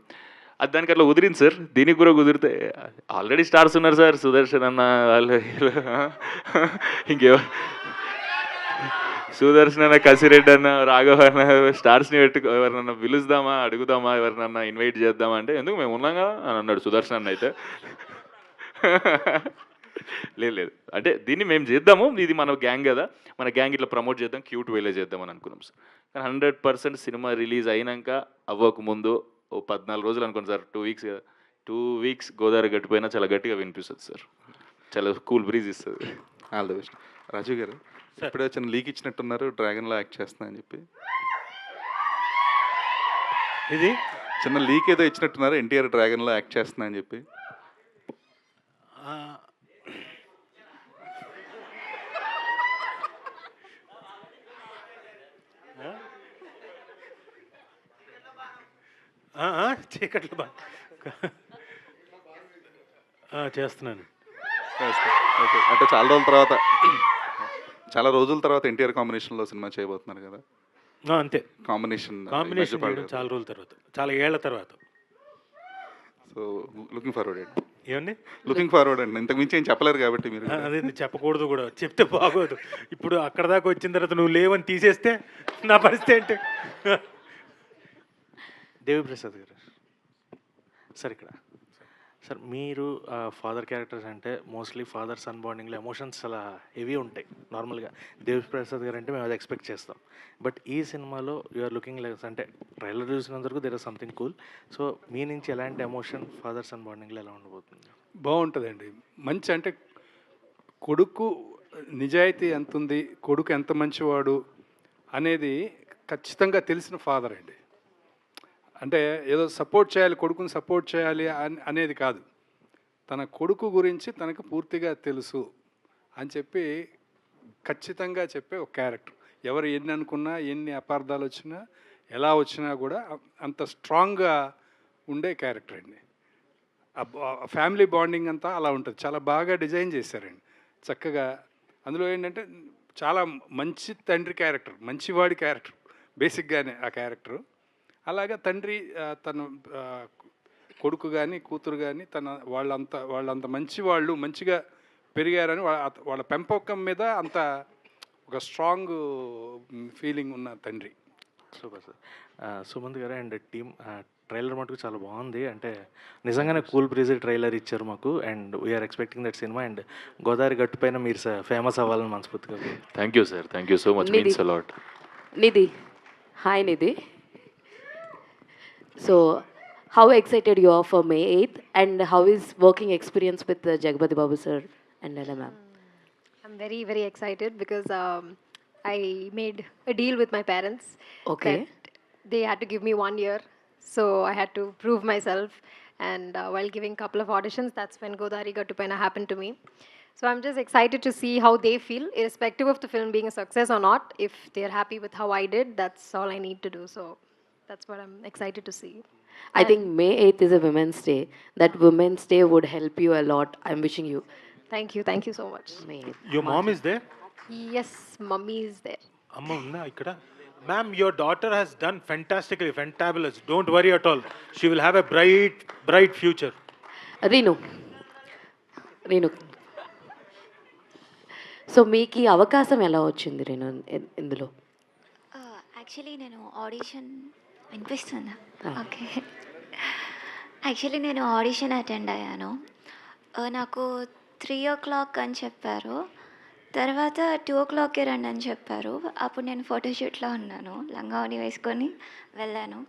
అది దానికి అట్లా కుదిరింది సార్. దీనికి కూడా కుదిరితే ఆల్రెడీ స్టార్స్ ఉన్నారు సార్, సుదర్శన్ అన్న వాళ్ళు, ఇంకేమో సుదర్శన్ అన్న, కసిరెడ్డి అన్న, రాఘవ అన్న, స్టార్స్ని ఎవరినన్నా పిలుస్తామా, అడుగుదామా, ఎవరినన్నా ఇన్వైట్ చేద్దామా అంటే, ఎందుకు మేము ఉన్నాగా అని అన్నాడు సుదర్శన్ అన్న. అయితే లేదు, అంటే దీన్ని మేము చేద్దాము, ఇది మన గ్యాంగ్ కదా, మన గ్యాంగ్ ఇట్లా ప్రమోట్ చేద్దాం, క్యూట్ వేలే చేద్దామని అనుకున్నాం సార్. కానీ 100% సినిమా రిలీజ్ అయినాక అవ్వకముందు 14 రోజులు అనుకోండి సార్, 2 weeks కదా, 2 weeks గోదావరి గట్టిపోయినా చాలా గట్టిగా వినిపిస్తుంది సార్, చాలా కూల్ బ్రీజ్ ఇస్తుంది. All the best. రాజు గారు, ఇప్పుడే చిన్న లీక్ ఇచ్చినట్టున్నారు, డ్రాగన్లో యాక్ట్ చేస్తున్నా అని చెప్పి. ఇది చిన్న లీక్ ఏదో ఇచ్చినట్టున్నారు, ఎన్టీఆర్ డ్రాగన్లో యాక్ట్ చేస్తున్నా అని చెప్పి. చీకట్లు చేస్తున్నాను. ఓకే, అంటే చాలా రోజుల తర్వాత ఎన్టీఆర్ కాంబినేషన్లో సినిమా చేయబోతున్నారు కదా, అంతే. కాంబినేషన్ చేయడం చాలా రోజుల తర్వాత, చాలా ఏళ్ల తర్వాత. సో లుకింగ్ ఫార్వర్డ్ అండి. ఏమండి? లుకింగ్ ఫార్వర్డ్ అండి. ఇంతకు మించి ఏం చెప్పలేరు కాబట్టి మీరు. అదే చెప్పకూడదు కూడా, చెప్తే బాగోదు. ఇప్పుడు అక్కడ దాకా వచ్చిన తర్వాత నువ్వు లేవని తీసేస్తే నా పరిస్థితి ఏంటి? దేవిప్రసాద్ గారు సార్, ఇక్కడ సార్ మీరు ఫాదర్ క్యారెక్టర్స్ అంటే మోస్ట్లీ ఫాదర్ సన్ బాండింగ్లో ఎమోషన్స్ చాలా హెవీ ఉంటాయి నార్మల్గా. దేవిప్రసాద్ గారు అంటే మేము అది ఎక్స్పెక్ట్ చేస్తాం. బట్ ఈ సినిమాలో యూఆర్ లుకింగ్ లైక్, అంటే ట్రైలర్ చూసినందుకు there is something cool. So మీ నుంచి ఎలాంటి ఎమోషన్ ఫాదర్ సన్ బాండింగ్లో ఎలా ఉండబోతుంది? బాగుంటుందండి. మంచి అంటే కొడుకు నిజాయితీ ఎంత ఉంది, కొడుకు ఎంత మంచివాడు అనేది ఖచ్చితంగా తెలిసిన ఫాదర్ అండి. అంటే ఏదో సపోర్ట్ చేయాలి, కొడుకుని సపోర్ట్ చేయాలి అనేది కాదు, తన కొడుకు గురించి తనకు పూర్తిగా తెలుసు అని చెప్పి ఖచ్చితంగా చెప్పే ఒక క్యారెక్టర్. ఎవరు ఎన్ని అనుకున్నా, ఎన్ని అపార్థాలు వచ్చినా, ఎలా వచ్చినా కూడా అంత స్ట్రాంగ్గా ఉండే క్యారెక్టర్ అండి. ఫ్యామిలీ బాండింగ్ అంతా అలా ఉంటుంది. చాలా బాగా డిజైన్ చేశారండి చక్కగా. అందులో ఏంటంటే చాలా మంచి తండ్రి క్యారెక్టర్, మంచివాడి క్యారెక్టర్ బేసిక్గానే ఆ క్యారెక్టరు. అలాగా తండ్రి తన కొడుకు కానీ కూతురు కానీ వాళ్ళంత మంచి వాళ్ళు మంచిగా పెరిగారని వాళ్ళ పెంపకం మీద అంత ఒక స్ట్రాంగ్ ఫీలింగ్ ఉన్న తండ్రి. Super sir. సుమంత్ గారు అండ్ టీమ్, ట్రైలర్ మటుకు చాలా బాగుంది. అంటే నిజంగానే కూల్ బ్రీజీ ట్రైలర్ ఇచ్చారు మాకు, అండ్ వీఆర్ ఎక్స్పెక్టింగ్ దట్ సినిమా. అండ్ గోదావరి గట్టు పైన మీరు ఫేమస్ అవ్వాలని మనస్ఫూర్తిగా. Thank you sir, thank you so much, means a lot. Nidhi. Hi Nidhi. So, how excited you are for May 8th, and how is working experience with Jagapati Babu sir and Nella ma'am? I'm very, very excited because I made a deal with my parents. Okay. That they had to give me 1 year, so I had to prove myself. And while giving a couple of auditions, that's when Godari Gattupaina happened to me. So I'm just excited to see how they feel, irrespective of the film being a success or not. If they're happy with how I did, that's all I need to do. So that's what I'm excited to see. I think May 8th is a Women's Day. That Women's Day would help you a lot. I'm wishing you. Thank you so much. May 8th. Your mom is there? Yes, mummy is there. Amma unna ikkada? Ma'am, your daughter has done fantastically, fantabulous. Don't worry at all. She will have a bright future. Reenu. So మీకు ఈ అవకాశం ఎలా వచ్చింది రేణు ఇందులో? యాక్చువల్లీ నేను ఆడిషన్ వినిపిస్తుందా? ఓకే. యాక్చువల్లీ నేను ఆడిషన్ అటెండ్ అయ్యాను. నాకు 3 o'clock అని చెప్పారు. తర్వాత 2 o'clockకే రండి అని చెప్పారు. అప్పుడు నేను ఫోటోషూట్లో ఉన్నాను, లంగావని వేసుకొని వెళ్ళాను.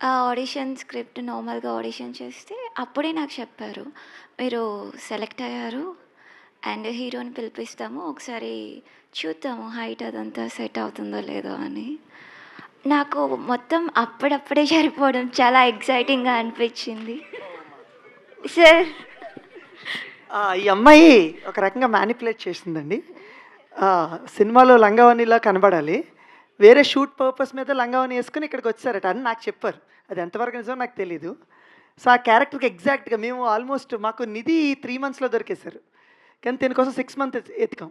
ఆ ఆడిషన్ స్క్రిప్ట్ నార్మల్గా ఆడిషన్ చేస్తే అప్పుడే నాకు చెప్పారు, మీరు సెలెక్ట్ అయ్యారు అండ్ హీరోని పిలిపిస్తాము, ఒకసారి చూద్దాము హైట్ అదంతా సెట్ అవుతుందో లేదో అని. నాకు మొత్తం అప్పుడప్పుడే సరిపోవడం చాలా ఎక్సైటింగ్గా అనిపించింది సార్. ఈ అమ్మాయి ఒక రకంగా మ్యానిపులేట్ చేసిందండి. సినిమాలో లంగావనిలా కనబడాలి, వేరే షూట్ పర్పస్ మీద లంగావని వేసుకుని ఇక్కడికి వచ్చారట అని నాకు చెప్పారు. అది ఎంతవరకు నిజమో నాకు తెలీదు. సో ఆ క్యారెక్టర్కి ఎగ్జాక్ట్గా మేము ఆల్మోస్ట్ మాకు నిధి 3 monthsలో దొరికేశారు, కానీ దీనికోసం 6 months ఎతికాం,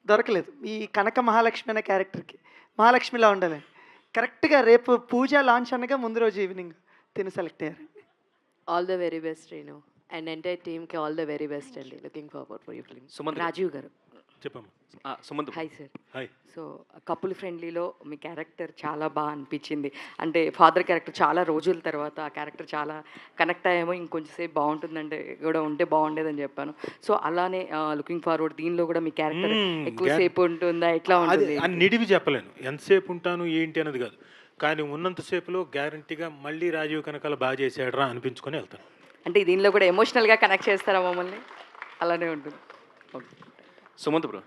దొరకలేదు. ఈ కనక మహాలక్ష్మి అనే క్యారెక్టర్కి మహాలక్ష్మిలా ఉండాలని కరెక్ట్గా రేపు పూజ లాంచ్ అనగా ముందు రోజు ఈవినింగ్ తిని సెలెక్ట్ అయ్యారండి. All the very best Renu and entire టీమ్కి ఆల్ ద వెరీ బెస్ట్ అండి. Looking forward for you film. Sumanth Rajeev గారు. చెప్పమ్మా. Sumanth. Hi sir. Hi. So couple ఫ్రెండ్లీలో మీ క్యారెక్టర్ చాలా బాగా అనిపించింది. అంటే ఫాదర్ క్యారెక్టర్ చాలా రోజుల తర్వాత ఆ క్యారెక్టర్ చాలా కనెక్ట్ అయ్యామో, ఇంకొంచెంసేపు బాగుంటుందంటే కూడా ఉంటే బాగుండేదని చెప్పాను. సో అలానే లుకింగ్ ఫార్వర్డ్ దీనిలో కూడా మీ క్యారెక్టర్ ఎక్కువసేపు ఉంటుందా, ఎట్లా ఉంటుంది? అని నిడివి చెప్పలేను, ఎంతసేపు ఉంటాను ఏంటి అనేది కాదు, కానీ ఉన్నంతసేపులో గ్యారంటీగా మళ్ళీ రాజీవ్ కనకాల బాగా చేసాడరా అనిపించుకొని వెళ్తాను. అంటే దీనిలో కూడా ఎమోషనల్గా కనెక్ట్ చేస్తారా మమ్మల్ని? అలానే ఉంటుంది. Sumanth bro,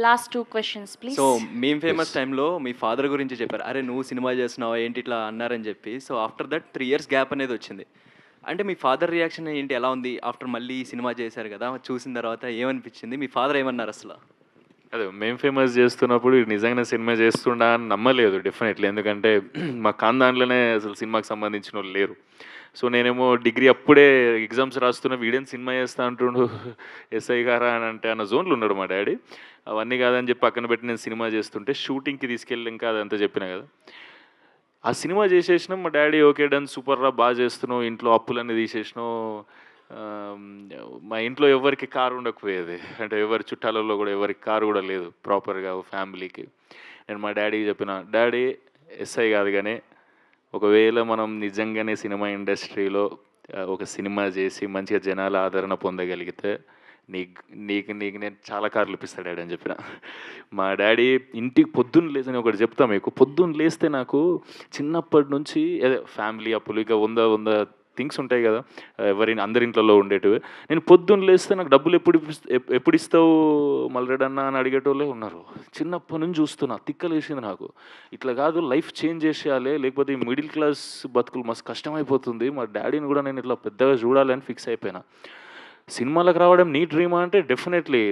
last 2 questions please. So మేము ఫేమస్ టైంలో మీ ఫాదర్ గురించి చెప్పారు, అరే నువ్వు సినిమా చేస్తున్నావు ఏంటి ఇట్లా అన్నారని చెప్పి. So after that 3 years gap అనేది వచ్చింది. అంటే మీ ఫాదర్ రియాక్షన్ ఏంటి, ఎలా ఉంది ఆఫ్టర్ మళ్ళీ సినిమా చేశారు కదా, చూసిన తర్వాత ఏమనిపించింది, మీ ఫాదర్ ఏమన్నారు అసలు? అదే మేము ఫేమస్ చేస్తున్నప్పుడు నిజంగానే సినిమా చేస్తుండా అని నమ్మలేదు డెఫినెట్లీ, ఎందుకంటే మా ఖాందాన్లోనే అసలు సినిమాకి సంబంధించిన వాళ్ళు లేరు. సో నేనేమో డిగ్రీ అప్పుడే ఎగ్జామ్స్ రాస్తున్న వీడేం సినిమా చేస్తా అంటుండు ఎస్ఐ గారా అని అంటే అన్న జోన్లు ఉన్నాడు మా డాడీ. అవన్నీ కాదని చెప్పి పక్కన పెట్టి నేను సినిమా చేస్తుంటే షూటింగ్కి తీసుకెళ్ళి ఇంకా అదంతా చెప్పిన కదా, ఆ సినిమా చేసేసినాం. మా డాడీ ఓకే డన్, సూపర్ రా, బాగా చేస్తున్నావు, ఇంట్లో అప్పులన్నీ తీసేసినావు. మా ఇంట్లో ఎవరికి కారు ఉండకపోయేది, అంటే ఎవరి చుట్టాలలో కూడా ఎవరికి కారు కూడా లేదు ప్రాపర్గా ఫ్యామిలీకి. నేను మా డాడీకి చెప్పిన, డాడీ ఎస్ఐ కాదు కానీ ఒకవేళ మనం నిజంగానే సినిమా ఇండస్ట్రీలో ఒక సినిమా చేసి మంచిగా జనాల ఆదరణ పొందగలిగితే నీకు నేను చాలా కార్లు ఇప్పిస్తాడు డాడీ అని చెప్పిన. మా డాడీ ఇంటికి పొద్దున్న లేచి, నేను ఒకటి చెప్తా మీకు, పొద్దున్న లేస్తే నాకు చిన్నప్పటి నుంచి అదే ఫ్యామిలీ అప్పులు ఇక వంద థింగ్స్ ఉంటాయి కదా అందరి ఇంట్లో ఉండేటివి. నేను పొద్దున్న లేస్తే నాకు డబ్బులు ఎప్పుడు ఇస్తావు మల్లరెడ్డన్న అని అడిగేటోళ్ళే ఉన్నారు. చిన్నప్పటి నుంచి చూస్తున్నా, తిక్కలేసింది నాకు. ఇట్లా కాదు, లైఫ్ చేంజ్ చేసేయాలి, లేకపోతే ఈ మిడిల్ క్లాస్ బతుకులు మస్తు కష్టమైపోతుంది. మా డాడీని కూడా నేను ఇట్లా పెద్దగా చూడాలి అని ఫిక్స్ అయిపోయినా. సినిమాలకు రావడం నీ డ్రీమా అంటే డెఫినెట్లీ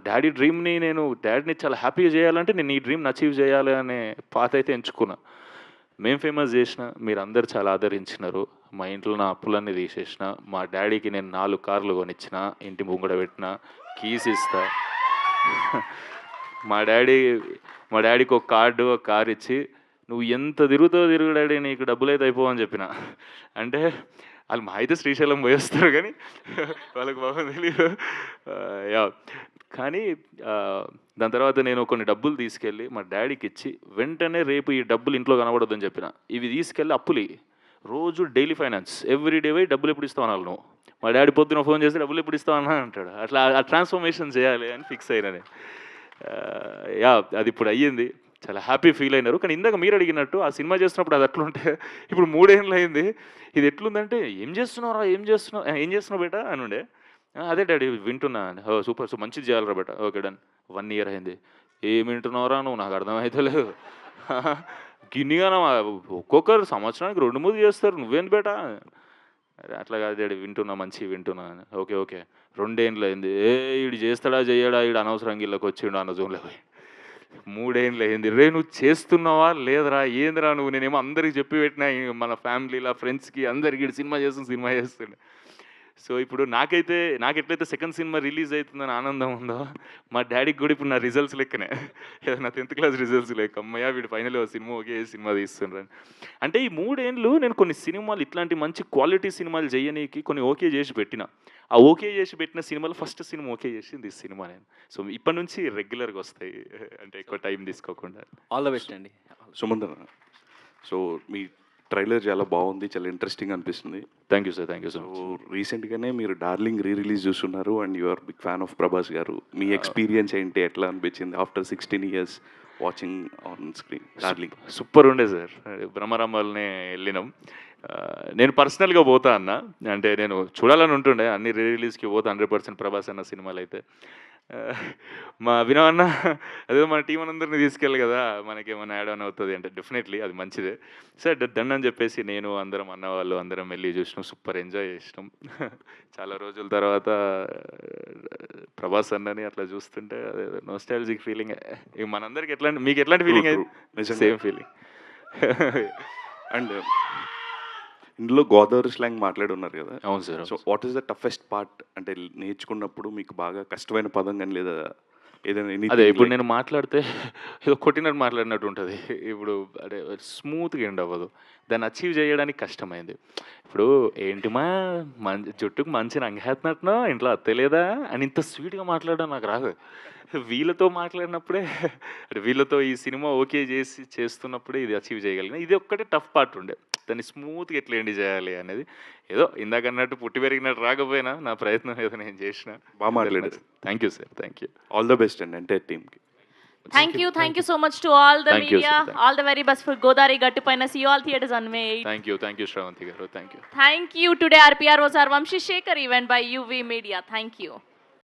డాడీ డ్రీమ్ని, నేను డాడీని చాలా హ్యాపీగా చేయాలంటే నేను ఈ డ్రీమ్ని అచీవ్ చేయాలి అనే పాత అయితే ఎంచుకున్నా. మేము ఫేమస్ చేసిన, మీరు అందరు చాలా ఆదరించినారు. మా ఇంట్లో నా అప్పులన్నీ తీసేసిన, మా డాడీకి నేను 4 కార్లు కొనిచ్చిన, ఇంటి ముంగడ పెట్టిన, కీస్ ఇస్తా. మా డాడీకి ఒక కార్ ఇచ్చి, నువ్వు ఎంత తిరుగుతావు తిరుగు డాడీ, నీకు డబ్బులు అయితే అయిపోవని చెప్పిన. అంటే వాళ్ళు మా అయితే శ్రీశైలం పోయి వస్తారు కానీ వాళ్ళకి బాగా తెలియదు. యా, కానీ దాని తర్వాత నేను కొన్ని డబ్బులు తీసుకెళ్ళి మా డాడీకి ఇచ్చి, వెంటనే రేపు ఈ డబ్బులు ఇంట్లో కనబడొద్దని చెప్పిన. ఇవి తీసుకెళ్ళి అప్పులు రోజు డైలీ ఫైనాన్స్ ఎవ్రీడే పోయి డబ్బులు ఎప్పుడు ఇస్తావు అనాలి నువ్వు. మా డాడీ పొద్దున ఫోన్ చేసి డబ్బులు ఎప్పుడు ఇస్తావు అన్నా అంటాడు. అట్లా ఆ ట్రాన్స్ఫర్మేషన్ చేయాలి అని ఫిక్స్ అయినా నేను. యా, అది ఇప్పుడు అయ్యింది, చాలా హ్యాపీ ఫీల్ అయినారు. కానీ ఇందాక మీరు అడిగినట్టు ఆ సినిమా చేస్తున్నప్పుడు అది అట్లుంటే ఇప్పుడు 3 ఏళ్ళు అయింది. ఇది ఎట్లుందంటే, ఏం చేస్తున్నావు బేటా అని ఉండే. అదే డాడీ వింటున్నా. సూపర్, సో మంచిది చేయాలరా బేటా. Okay done. 1 ఇయర్ అయింది. ఏం వింటున్నావురా నువ్వు, నాకు అర్థమైతే లేదు. గిన్నిగానా ఒక్కొక్కరు సంవత్సరానికి 2-3 చేస్తారు, నువ్వేంది బేటా. అట్లా కాదు డాడీ, వింటున్నా, మంచిగా వింటున్నా. ఓకే 2 ఏళ్ళు అయింది. వీడు చేస్తాడా చేయడా, వీడు అనవసరంగా ఇళ్ళకి వచ్చిండు అన్న జోన్లో పోయి. 3 ఏళ్ళు అయింది. రే నువ్వు చేస్తున్నావా లేదరా, ఏందిరా నువ్వు. నేనేమో అందరికి చెప్పి పెట్టినా, మన ఫ్యామిలీలో ఫ్రెండ్స్కి అందరికి సినిమా చేస్తుండే. సో ఇప్పుడు నాకు ఎట్లయితే సెకండ్ సినిమా రిలీజ్ అవుతుందని ఆనందం ఉందో, మా డాడీకి కూడా ఇప్పుడు నా రిజల్ట్స్ లెక్కనే. నా 10th క్లాస్ రిజల్ట్స్ లెక్క, అమ్మయ్య వీడు ఫైనల్ సినిమా తీస్తుండ్రని. అంటే ఈ 3 ఏళ్ళు నేను కొన్ని సినిమాలు, ఇట్లాంటి మంచి క్వాలిటీ సినిమాలు చేయనీకి కొన్ని ఓకే చేసి పెట్టిన. ఆ ఓకే చేసి పెట్టిన సినిమాలో ఫస్ట్ సినిమా ఓకే చేసింది ఈ సినిమా నేను. సో ఇప్పటి నుంచి రెగ్యులర్గా వస్తాయి, అంటే ఎక్కువ టైం తీసుకోకుండా. ఆల్ ద బెస్ట్ అండి. సుమంత్, సో మీ ట్రైలర్ చాలా బాగుంది, చాలా ఇంట్రెస్టింగ్ అనిపిస్తుంది. Thank you sir. సో రీసెంట్గానే మీరు డార్లింగ్ రిలీజ్ చూస్తున్నారు and you are big fan of Prabhas garu. మీ ఎక్స్పీరియన్స్ ఏంటి, ఎట్లా అనిపించింది after 16 years watching on screen Darling? Super ఉండే సార్. బ్రహ్మరాంబాల్నే వెళ్ళినాం. నేను పర్సనల్గా పోతా అన్న, అంటే నేను చూడాలని ఉంటుండే, అన్ని రిలీజ్కి పోతా 100% ప్రభాస్ అన్న సినిమాలు అయితే. మా అభినవ్ అన్న అదే మన టీం అందరినీ తీసుకెళ్ళి కదా, మనకేమైనా యాడ్ ఆన్ అవుతుంది అంటే డెఫినెట్లీ అది మంచిదే సార్. డన్ అని చెప్పేసి నేను అందరం అన్నవాళ్ళు అందరం వెళ్ళి చూసినాం, సూపర్ ఎంజాయ్ చేసినాం. చాలా రోజుల తర్వాత ప్రభాస్ అన్నని అట్లా చూస్తుంటే అదే నోస్టాలజిక్ ఫీలింగ్. మనందరికి ఎట్లాంటి, మీకు ఎట్లాంటి ఫీలింగ్ అయింది? Same feeling. అండ్ ఇందులో గోదావరి స్లాంగ్ మాట్లాడి ఉన్నారు కదా. అవును sir. So what is the toughest part, అంటే నేర్చుకున్నప్పుడు మీకు బాగా కష్టమైన పదం కానీ లేదా ఏదైనా? అదే ఇప్పుడు నేను మాట్లాడితే ఏదో కొట్టినట్టు మాట్లాడినట్టు ఉంటుంది. ఇప్పుడు అంటే స్మూత్గా ఎండ్ అవ్వదు, దాన్ని అచీవ్ చేయడానికి కష్టమైంది. ఇప్పుడు ఏంటి జుట్టుకు మంచి రంగేస్తున్నట్టునో, ఇంట్లో అత్తలేదా అని ఇంత స్వీట్గా మాట్లాడడం నాకు రాదు. వీళ్ళతో మాట్లాడినప్పుడే, అంటే వీళ్ళతో ఈ సినిమా ఓకే చేస్తున్నప్పుడే ఇది అచీవ్ చేయగలిగిన. ఇది ఒక్కటే టఫ్ పార్ట్ ఉండే, దాన్ని స్మూత్గా ఎట్లా ఎండ్ చేయాలి అనేది. ఏదో ఇందాక అన్నట్టు పుట్టి పెరిగినట్టు రాకపోయినా నా ప్రయత్నం ఏదో నేను చేసిన. బాగా మాట్లాడారు. Thank you sir. Thank you. All the best అండి ఎంటైర్ టీమ్కి. Thank you so much to all the Thank you, media. sir. All the very best for Godari Gattupaina. See you all theaters on May 8th. Thank you Shravanti garu. Thank you. Thank you. Today RPR was our Vamshi Shekhar event by UV Media. Thank you.